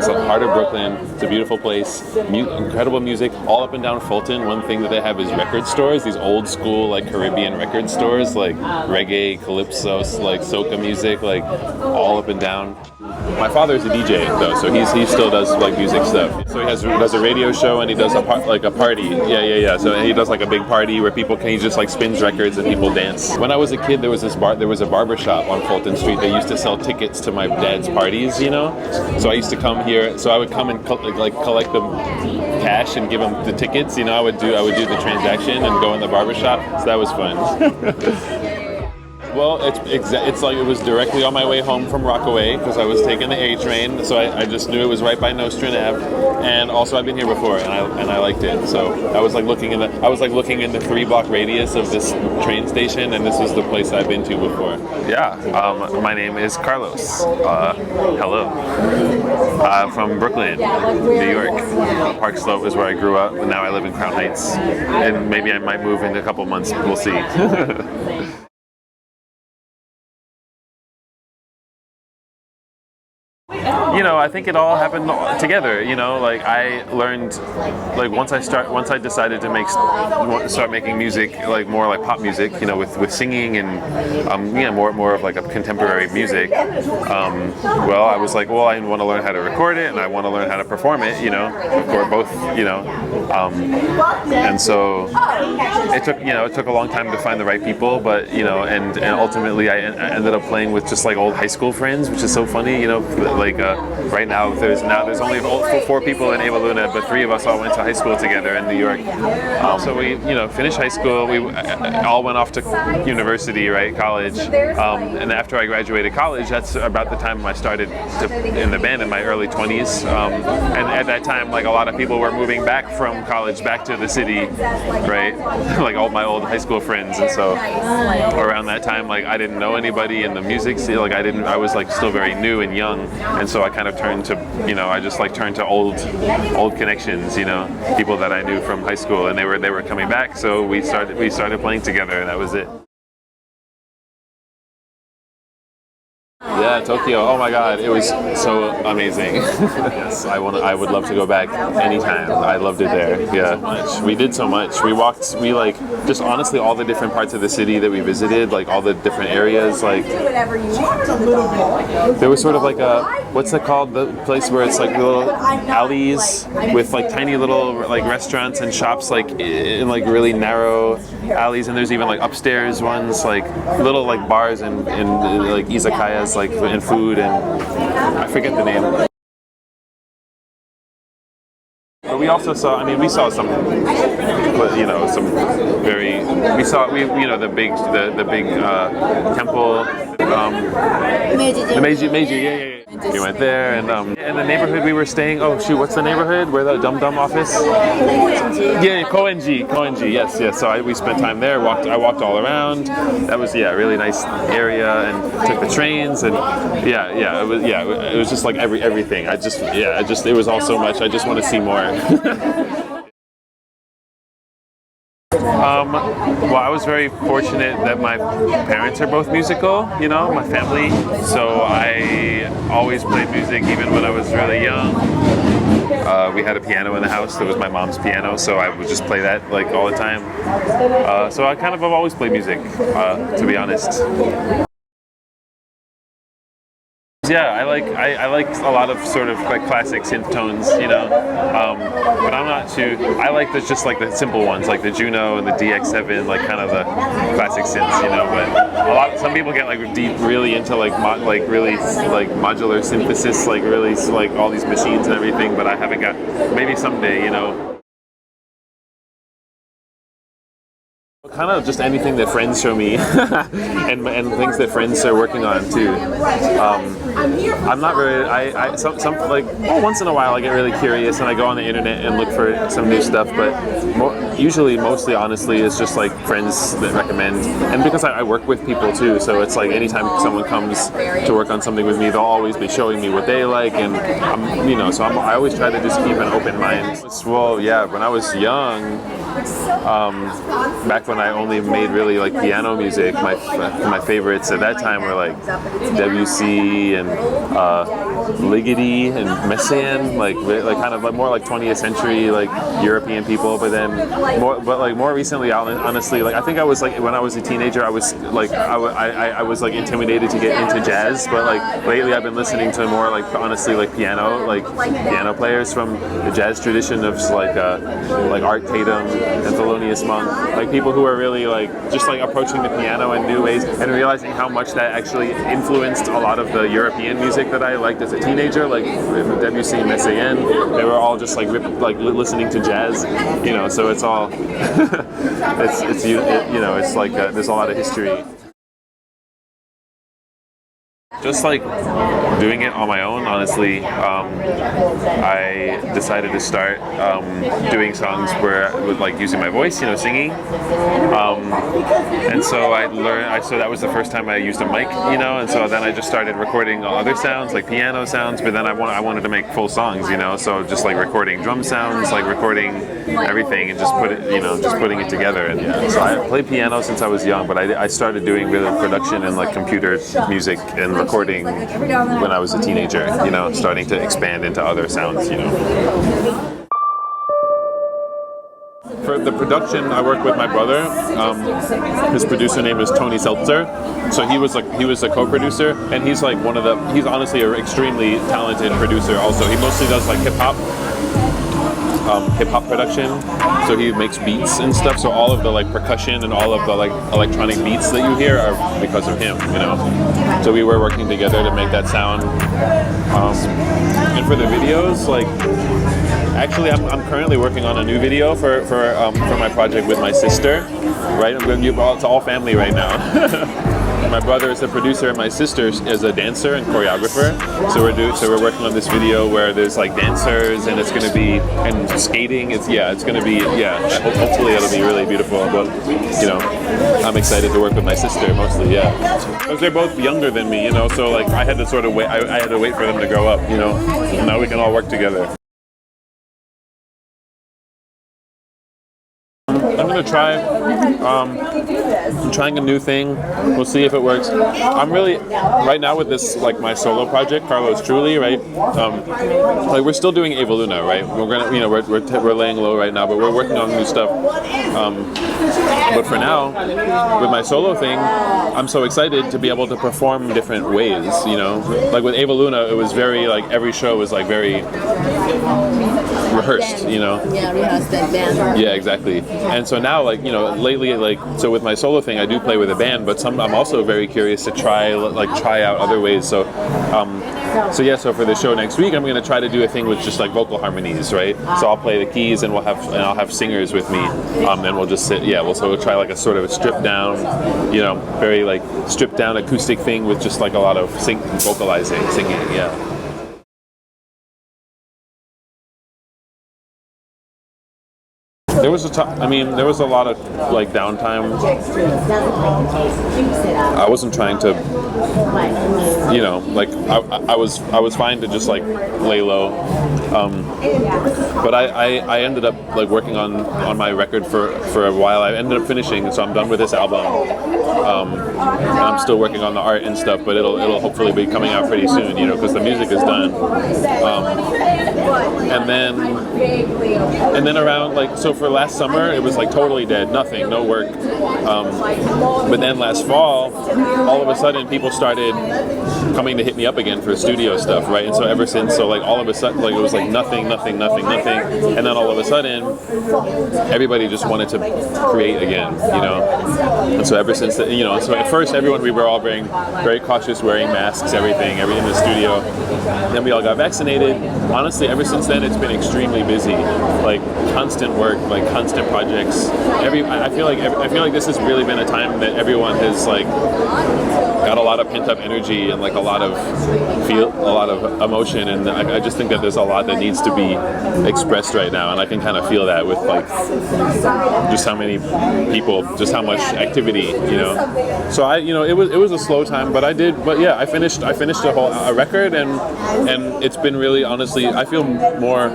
It's the heart of Brooklyn. It's a beautiful place. Incredible music all up and down Fulton. One thing that they have is record stores. These old school like Caribbean record stores, like reggae, calypso, like soca music, like all up and down. My father's a DJ though, so he still does like music stuff. So he does a radio show and he does a party. Yeah. So he does like a big party where he just like spins records and people dance. When I was a kid, there was a barber shop on Fulton Street. They used to sell tickets to my dad's parties, you know. So I used to come here. So I would come and collect the cash and give him the tickets. You know, I would do the transaction and go in the barber shop. So that was fun. Well, it's like it was directly on my way home from Rockaway because I was taking the A train, so I just knew it was right by Nostrand Ave, and also I've been here before and I liked it. So I was like looking in the 3-block radius of this train station, and this is the place I've been to before. Yeah, my name is Carlos. Hello. From Brooklyn, New York. Park Slope is where I grew up, and now I live in Crown Heights, and maybe I might move in a couple months. We'll see. You know, I think it all happened together. You know, like I learned, like once I decided to start making music, like more like pop music. You know, with singing and more of like a contemporary music. Well, I was like, well, I want to learn how to record it and I want to learn how to perform it. You know, record both. You know, and so it took a long time to find the right people, but you know, and ultimately I ended up playing with just like old high school friends, which is so funny. You know, like. Right now, there's only 4 people in Ava Luna, but 3 of us all went to high school together in New York. So we, finished high school. We all went off to university, right, college. And after I graduated college, that's about the time I started in the band in my early 20s. And at that time, like a lot of people were moving back from college back to the city, right? Like all my old high school friends, and so around that time, like I didn't know anybody in the music scene. Like I was like still very new and young, and so I kind of turned to, I just like turned to old connections, people that I knew from high school, and they were coming back, so we started playing together, and that was it. Yeah, Tokyo. Oh my God, it was so amazing. Yes, I would love to go back anytime. I loved it there. Yeah, we did so much. We like just honestly all the different parts of the city that we visited, like all the different areas. Like there was sort of like what's it called? The place where it's like little alleys with like tiny little like restaurants and shops, like in like really narrow alleys, and there's even like upstairs ones, like little like bars and like izakayas, like and food, and I forget the name. But we also saw, we saw some, some very, the big temple, the Meiji, yeah. We went there, and in the neighborhood we were staying, oh shoot, what's the neighborhood where the Dum Dum office? Yeah, Koenji, yes. So we spent time there. I walked all around. That was a really nice area, and took the trains, and it was just like everything. It was all so much. I just want to see more. Well, I was very fortunate that my parents are both musical, my family. So I always played music even when I was really young. We had a piano in the house that was my mom's piano, so I would just play that like all the time. So I kind of have always played music, to be honest. Yeah, I like a lot of sort of like classic synth tones, but I'm not too. I like just like the simple ones, like the Juno and the DX7, like kind of the classic synths, But some people get like deep, really into like really like modular synthesis, like really like all these machines and everything. But I haven't got. Maybe someday, Kind of just anything that friends show me, and things that friends are working on too. I'm not very. Once in a while I get really curious and I go on the internet and look for some new stuff. But mostly, honestly, it's just like friends that recommend. And because I work with people too, so it's like anytime someone comes to work on something with me, they'll always be showing me what they like, and So I always try to just keep an open mind. Well, yeah, when I was young, back when when I only made really like piano music. My favorites at that time were like Debussy and Ligeti and Messiaen, like kind of like more like 20th century like European people. But then more recently, honestly, like I think I was like when I was a teenager, I was like I was like intimidated to get into jazz. But like lately, I've been listening to more like honestly like piano players from the jazz tradition of like Art Tatum and Thelonious Monk, like people who are really like just like approaching the piano in new ways and realizing how much that actually influenced a lot of the European music that I liked as a teenager, like Debussy, Messiaen. They were all just like listening to jazz, you know. So it's all it's like there's a lot of history. Just like doing it on my own, honestly, I decided to start doing songs with like using my voice, you know, singing. And so I learned. So that was the first time I used a mic, you know. And so then I just started recording other sounds, like piano sounds. But then I wanted to make full songs, you know. So just like recording drum sounds, like recording everything, and just putting it together. And yeah, so I played piano since I was young, but I started doing really production and like computer music and recording when I was a teenager, you know, starting to expand into other sounds, you know. For the production, I work with my brother. His producer name is Tony Seltzer. So he was a co-producer, and he's honestly an extremely talented producer. Also, he mostly does like hip hop production, so he makes beats and stuff, so all of the like percussion and all of the like electronic beats that you hear are because of him, you know. So we were working together to make that sound. And for the videos, like actually I'm currently working on a new video for my project with my sister, right? It's all family right now. My brother is the producer, and my sister is a dancer and choreographer. So we're working on this video where there's like dancers, and it's gonna be and skating. It's gonna be hopefully it'll be really beautiful. But you know, I'm excited to work with my sister mostly. Yeah, because they're both younger than me, you know. So like I had to sort of wait. I had to wait for them to grow up, you know. And now we can all work together. I'm gonna try. I'm trying a new thing. We'll see if it works. I'm really right now with this like my solo project, Carlos Truly, right? Like we're still doing Eva Luna, right? We're gonna, you know, we're laying low right now, but we're working on new stuff. But for now, with my solo thing, I'm so excited to be able to perform different ways. You know, like with Eva Luna, it was very like every show was like very rehearsed, you know. Yeah, rehearsed and band. Yeah, exactly. And so now, like, you know, lately, like, so with my solo thing, I do play with a band, but I'm also very curious to try out other ways. So, so for the show next week, I'm going to try to do a thing with just like vocal harmonies, right? So I'll play the keys, and I'll have singers with me, and we'll just sit. Yeah, we'll try like a sort of a stripped down, you know, very like stripped down acoustic thing with just like a lot of vocalizing, singing. Yeah. There was there was a lot of like downtime. I wasn't trying to, you know, like I was fine to just like lay low. But I ended up like working on my record for a while. I ended up finishing, so I'm done with this album. And I'm still working on the art and stuff, but it'll hopefully be coming out pretty soon, you know, because the music is done. And then around like, so for last summer it was like totally dead, nothing, no work. But then last fall, all of a sudden people started coming to hit me up again for studio stuff, right? And so ever since, so like all of a sudden, like it was like nothing, and then all of a sudden everybody just wanted to create again, you know. And so ever since that, you know, so at first we were all very, very cautious, wearing masks, everything in the studio. Then we all got vaccinated. Honestly, ever since then it's been extremely busy, like constant work, like constant projects. I feel like this has really been a time that everyone has like got a lot of pent up energy and like a lot of emotion, and I just think that there's a lot that needs to be expressed right now, and I can kind of feel that with like just how many people, just how much activity, you know. So it was a slow time, but I finished a whole record, and it's been really, honestly, I feel more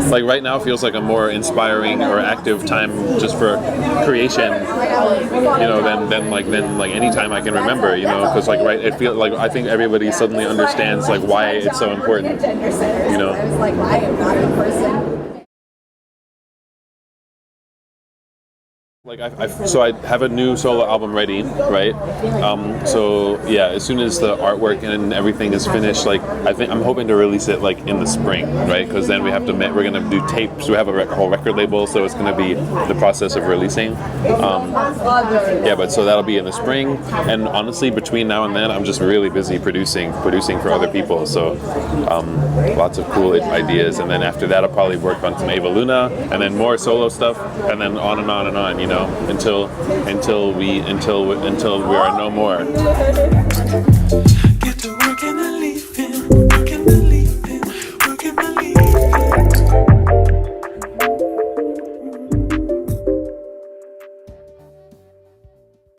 like right now feels like a more inspiring or active time just for creation, you know, than like any time I can remember, you know, because like it feels like I think everybody suddenly understands like why it's so important, you know. Like so I have a new solo album ready, right? So yeah, as soon as the artwork and everything is finished, like I'm hoping to release it like in the spring, right? Because then we're gonna do tapes. We have a whole record label, so it's gonna be the process of releasing. Yeah, but so that'll be in the spring. And honestly, between now and then, I'm just really busy producing for other people. So lots of cool ideas. And then after that, I'll probably work on some Ava Luna, and then more solo stuff, and then on and on and on. You know, until we are no more. Get to work and